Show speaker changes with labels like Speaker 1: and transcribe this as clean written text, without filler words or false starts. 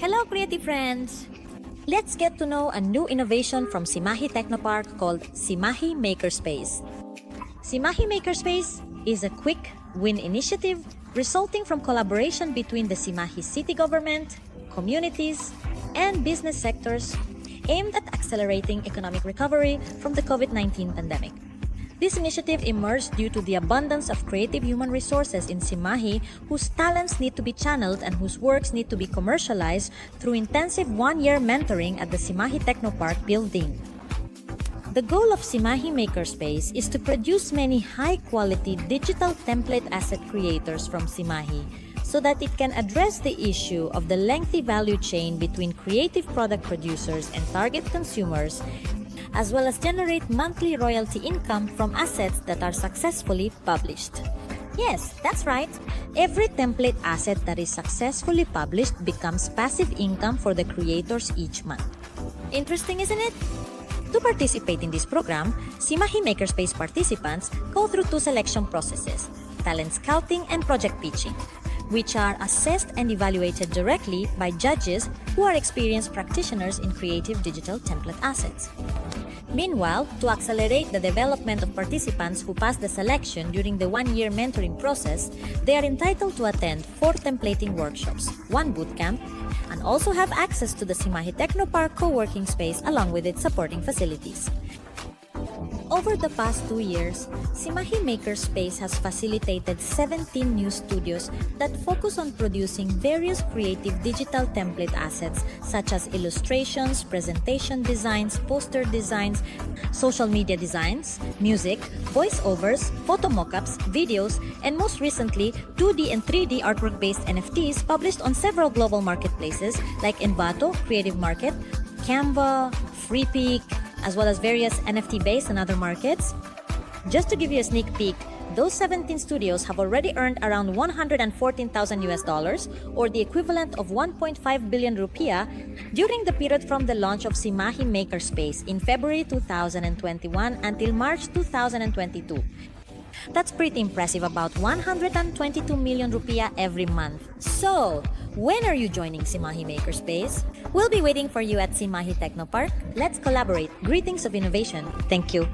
Speaker 1: Hello, creative friends! Let's get to know a new innovation from Cimahi Technopark called Cimahi Makerspace. Cimahi Makerspace is a quick win initiative resulting from collaboration between the Cimahi city government, communities, and business sectors aimed at accelerating economic recovery from the COVID-19 pandemic. This initiative emerged due to the abundance of creative human resources in Cimahi whose talents need to be channeled and whose works need to be commercialized through intensive one-year mentoring at the Cimahi Technopark building. The goal of Cimahi Makerspace is to produce many high-quality digital template asset creators from Cimahi so that it can address the issue of the lengthy value chain between creative product producers and target consumers, as well as generate monthly royalty income from assets that are successfully published. Yes, that's right. Every template asset that is successfully published becomes passive income for the creators each month. Interesting, isn't it? To participate in this program, Cimahi Makerspace participants go through two selection processes, talent scouting and project pitching, which are assessed and evaluated directly by judges who are experienced practitioners in creative digital template assets. Meanwhile, to accelerate the development of participants who pass the selection during the one-year mentoring process, they are entitled to attend 4 templating workshops, 1 bootcamp, and also have access to the Cimahi Technopark co-working space along with its supporting facilities. Over the past 2 years, Cimahi Makerspace has facilitated 17 new studios that focus on producing various creative digital template assets such as illustrations, presentation designs, poster designs, social media designs, music, voiceovers, photo mockups, videos, and most recently, 2D and 3D artwork-based NFTs published on several global marketplaces like Envato, Creative Market, Canva, FreePic, as well as various NFT-based and other markets. Just to give you a sneak peek, those 17 studios have already earned around 114,000 US dollars, or the equivalent of 1.5 billion rupiah, during the period from the launch of Cimahi Makerspace in February 2021 until March 2022. That's pretty impressive, about 122 million rupiah every month. So, when are you joining Cimahi Makerspace? We'll be waiting for you at Cimahi Technopark. Let's collaborate. Greetings of innovation. Thank you.